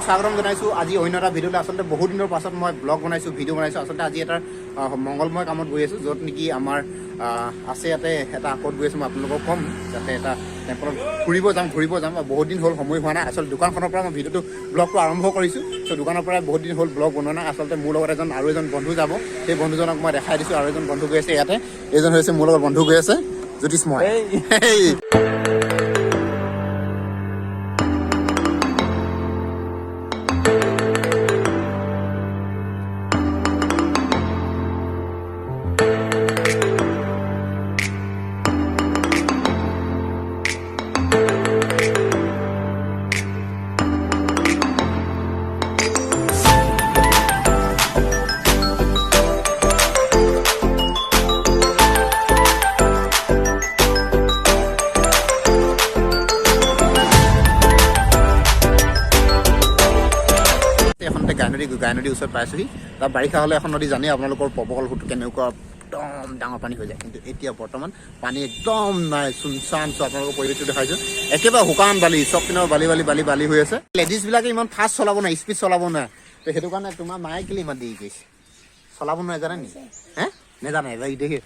স্বাগতম জনাইছোঁ আজি অন্য এটা ভিডিঅ'লৈ আচলতে বহুত দিনৰ পাছত মই ব্লগ বনাইছোঁ ভিডিঅ' বনাইছোঁ আচলতে আজি এটা মংগলময় কামত গৈ আছোঁ য'ত নেকি আমাৰ আছে ইয়াতে এটা আকত গৈ আছোঁ মই আপোনালোকক ক'ম যাতে এটা টেম্পলত ঘূৰিব যাম বহুত দিন হ'ল সময় হোৱা নাই আচলতে দোকানখনৰ পৰা মই ভিডিঅ'টো ব্লগটো আৰম্ভ কৰিছোঁ চ' দোকানৰ পৰা বহুত দিন হ'ল ব্লগ বনোৱা নাই আচলতে মোৰ লগত আৰু এজন বন্ধু যাব সেই বন্ধুজনক মই দেখাই দিছোঁ আৰু এজন বন্ধু গৈ আছে ইয়াতে এইজন হৈছে মোৰ লগত বন্ধু গৈ আছে জ্যোতিষময় গায়নদীৰ ওচৰত পাইছোঁহি তাত বাৰিষা হ'লে এখন নদী জানেই আপোনালোকৰ পবকল সোঁত কেনেকুৱা একদম ডাঙৰ পানী হৈ যায় কিন্তু এতিয়া বৰ্তমান পানী একদম নাই চুনচান চ' আপোনালোকৰ পৰিৱেশটো দেখাইছোঁ একেবাৰে শুকান বালি চব পিনৰ বালি হৈ আছে লেডিজবিলাকে ইমান ফাষ্ট চলাব নোৱাৰে স্পীড চলাব নোৱাৰে তো সেইটো কাৰণে তোমাৰ মায়ে কেলৈ ইমান দেৰি কৰিছে চলাব নোৱাৰে জানে নেকি নেজানে এবাৰ দেখি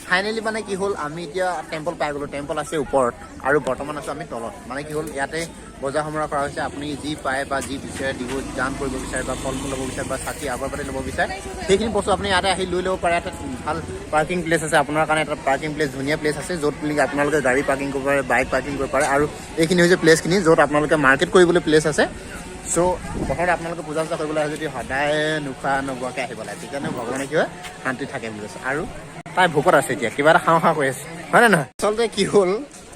ফাইনেলি মানে কি হ'ল আমি এতিয়া টেম্পল পাই গ'লোঁ টেম্পল আছে ওপৰত আৰু বৰ্তমান আছোঁ আমি তলত মানে কি হ'ল ইয়াতে বজাৰ সমাৰ কৰা হৈছে আপুনি যি পায় বা যি বিচাৰে দিব দান কৰিব বিচাৰে বা ফল মূল ল'ব বিচাৰে বা চাকি আগৰবাতি ল'ব বিচাৰে সেইখিনি বস্তু আপুনি ইয়াতে আহি লৈ ল'ব পাৰে এটা ভাল পাৰ্কিং প্লেচ আছে আপোনাৰ কাৰণে এটা পাৰ্কিং প্লেচ ধুনীয়া প্লেচ আছে য'ত আপোনালোকে গাড়ী পাৰ্কিং কৰিব পাৰে বাইক পাৰ্কিং কৰিব পাৰে আৰু এইখিনি হৈছে প্লেচখিনি য'ত আপোনালোকে মাৰ্কেট কৰিবলৈ প্লেচ আছে চ' প্ৰথমতে আপোনালোকে পূজা চূজা কৰিবলৈ আহে যদি সদায় নোখোৱা নোবোৱাকৈ আহিব লাগে তেতিয়ানে ভগৱানে কি হয় শান্তি থাকে বুলি কৈছে আৰু তাই ভোকত আছে এতিয়া কিবা এটা খাওঁ কৰি আছে হয় নে নহয় আচলতে কি হ'ল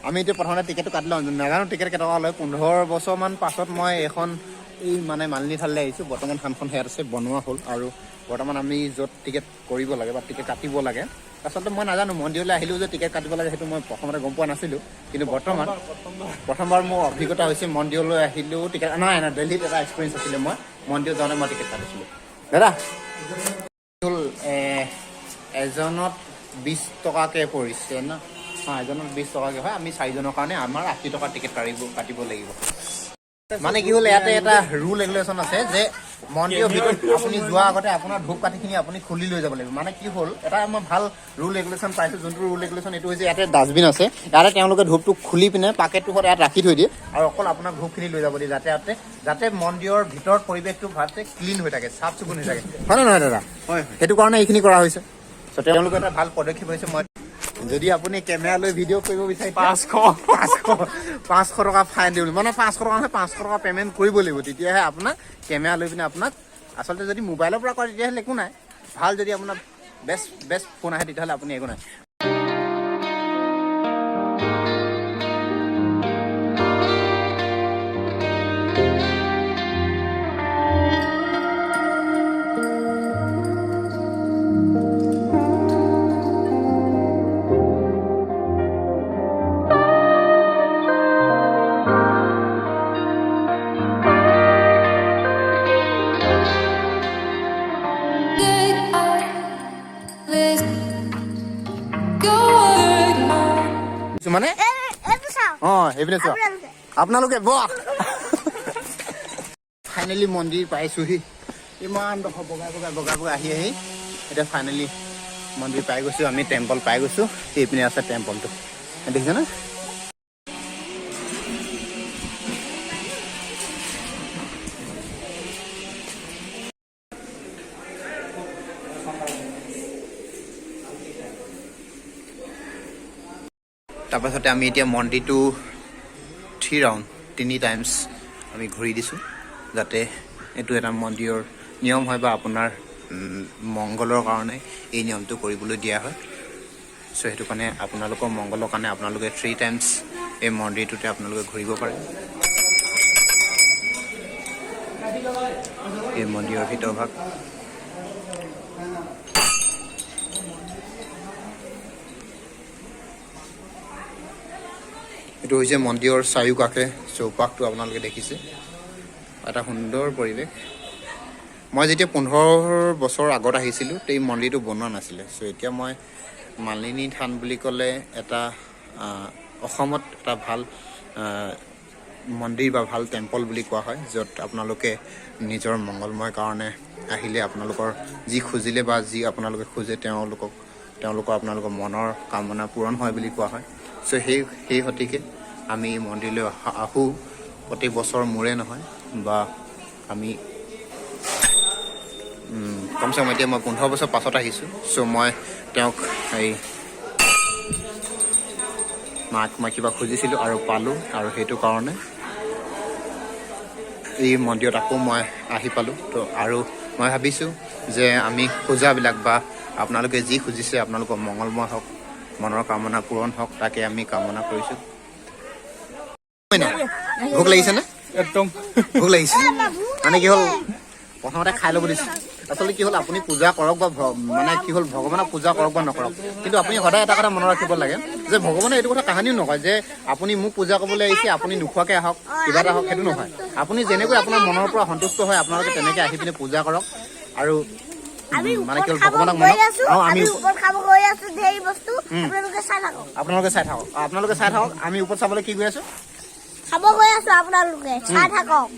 আমি এতিয়া প্ৰথমতে টিকেটটো কাটিলোঁ নাজানো টিকেট কেইটকা লয় 15 বছৰমান পাছত মই এখন এই মানে মালিনী থানলৈ আহিছোঁ বৰ্তমান থানখন সেয়াত আছে বনোৱা হ'ল আৰু বৰ্তমান আমি য'ত টিকেট কৰিব লাগে বা টিকেট কাটিব লাগে আচলতে মই নাজানো মন্দিৰলৈ আহিলোঁ যে টিকেট কাটিব লাগে সেইটো মই প্ৰথমতে গম পোৱা নাছিলোঁ কিন্তু বৰ্তমান প্ৰথমবাৰ মোৰ অভিজ্ঞতা হৈছে মন্দিৰলৈ আহিলোঁ টিকেট নাই দিল্লীত এটা এক্সপিৰিয়েঞ্চ আছিলে মই মন্দিৰত যাওঁতে মই টিকেট কাটিছিলোঁ দাদা হ'ল এজনত 20 টকাকৈ পৰিছে ন এজনত 20 টকাকৈ হয় আমি 4জনৰ কাৰণে আমাৰ 80 টকা টিকেট কাটিব লাগিব মানে কি হ'ল ইয়াতে এটা ৰুল ৰেগুলেশ্যন আছে যে মন্দিৰৰ ভিতৰত আপুনি যোৱাৰ আগতে আপোনাৰ ধূপ কাঠিখিনি আপুনি খুলি লৈ যাব লাগিব মানে কি হ'ল এটা মই ভাল ৰুল ৰেগুলেশ্যন পাইছোঁ যোনটো ৰুল ৰেগুলেশ্যন এইটো হৈছে ইয়াতে ডাষ্টবিন আছে ইয়াতে তেওঁলোকে ধূপটো খুলি পিনে পাকেটটো ইয়াত ৰাখি থৈ দিয়ে আৰু অকল আপোনাৰ ধূপখিনি লৈ যাব দিয়ে যাতে মন্দিৰৰ ভিতৰত পৰিৱেশটো ভালতে ক্লিন হৈ থাকে চাফ চিকুণ হৈ থাকে হয় নে নহয় দাদা হয় সেইটো কাৰণে এইখিনি কৰা হৈছে চ' তেওঁলোকে এটা ভাল পদক্ষেপ হৈছে মই যদি আপুনি কেমেৰা লৈ ভিডিঅ' কৰিব বিচাৰে 500 টকা ফাইন দিব মানে 500 টকা নহয় 500 টকা পে'মেণ্ট কৰিব লাগিব তেতিয়াহে আপোনাক কেমেৰা লৈ পিনে আপোনাক আচলতে যদি মোবাইলৰ পৰা কৰে তেতিয়াহ'লে একো নাই ভাল যদি আপোনাৰ বেষ্ট ফোন আহে তেতিয়াহ'লে আপুনি একো নাই মানে সেইপিনে চোৱা আপোনালোকে ফাইনেলি মন্দিৰ পাইছোহি ইমান ডোখৰ বগাই আহি এতিয়া ফাইনেলি মন্দিৰ পাই গৈছোঁ আমি টেম্পল পাই গৈছোঁ এইপিনে আছে টেম্পলটো দেখিছেনে তাৰপাছতে আমি এতিয়া মন্দিৰটো 3 টাইমছ আমি ঘূৰি দিছোঁ যাতে এইটো এটা মন্দিৰৰ নিয়ম হয় বা আপোনাৰ মংগলৰ কাৰণে এই নিয়মটো কৰিবলৈ দিয়া হয় চ' সেইটো কাৰণে আপোনালোকৰ মংগলৰ কাৰণে আপোনালোকে 3 টাইমছ এই মন্দিৰটোতে আপোনালোকে ঘূৰিব পাৰে এই মন্দিৰৰ ভিতৰভাগ এইটো হৈছে মন্দিৰৰ চাৰিওকাষে চৌপাশটো আপোনালোকে দেখিছে এটা সুন্দৰ পৰিৱেশ মই যেতিয়া 15 বছৰ আগত আহিছিলোঁ এই মন্দিৰটো বনোৱা নাছিলে চ' এতিয়া মই মালিনী থান বুলি ক'লে এটা অসমত এটা ভাল মন্দিৰ বা ভাল টেম্পল বুলি কোৱা হয়, য'ত আপোনালোকে নিজৰ মংগলময় কাৰণে আহিলে আপোনালোকৰ যি খুজিলে বা যি আপোনালোকে খোজে তেওঁলোকৰ আপোনালোকৰ মনৰ কামনা পূৰণ হয় বুলি কোৱা হয়। চ' সেই হেতুকে আমি মন্দিৰলৈ আহোঁ প্ৰতি বছৰ মূৰে নহয়, বা আমি কমচে কম এতিয়া মই 15 বছৰ পাছত আহিছোঁ। চ' মই তেওঁক মই কিবা খুজিছিলোঁ আৰু পালোঁ, আৰু সেইটো কাৰণে এই মন্দিৰত আকৌ মই আহি পালোঁ। তো আৰু মই ভাবিছোঁ যে আমি খোজাবিলাক বা আপোনালোকে যি খুজিছে আপোনালোকৰ মংগলময় হওক, মনৰ কামনা পূৰণ হওক, তাকে আমি কামনা কৰিছোঁ। ভোক লাগিছেনে? একদম ভোক লাগিছে মানে কি হ'ল, প্ৰথমতে খাই ল'ব দিছোঁ। আচলতে কি হ'ল, আপুনি পূজা কৰক বা মানে কি হ'ল, ভগৱানক পূজা কৰক বা নকৰক, কিন্তু আপুনি সদায় এটা কথা মনত ৰাখিব লাগে যে ভগৱানে এইটো কথা কাহানিও নকয় যে আপুনি মোক পূজা কৰিবলৈ আহিছে, আপুনি নোখোৱাকৈ আহক, কিবা এটা হওক, সেইটো নহয়। আপুনি যেনেকৈ আপোনাৰ মনৰ পৰা সন্তুষ্ট হয় আপোনালোকে তেনেকৈ আহি পিনে পূজা কৰক। আৰু মানে কি হ'ল, ভগৱানক মনত আপোনালোকে চাই থাকক। আমি ওপৰত চাবলৈ কি গৈ আছোঁ, খাব গৈ আছো, আপোনালোকে চাই থাকক।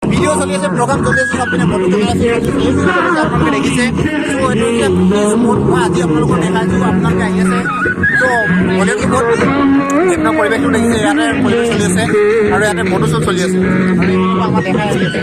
ভিডিঅ' চলি আছে, প্ৰগ্ৰাম চলি আছে, চব পিনে ফটো কেমেৰা আপোনালোকে দেখিছে। চ' এইটো এতিয়া মই আজি আপোনালোকক দেখাইছোঁ, আপোনালোকে আহি আছে। চ' মন্দিৰটো বহুত বিভিন্ন পৰিৱেশটো দেখিছে, ইয়াতে পৰিৱেশ চলি আছে আৰু ইয়াতে ফটো শ্বুট চলি আছে, আৰু এইটো আমাৰ দেখাই আহি আছে।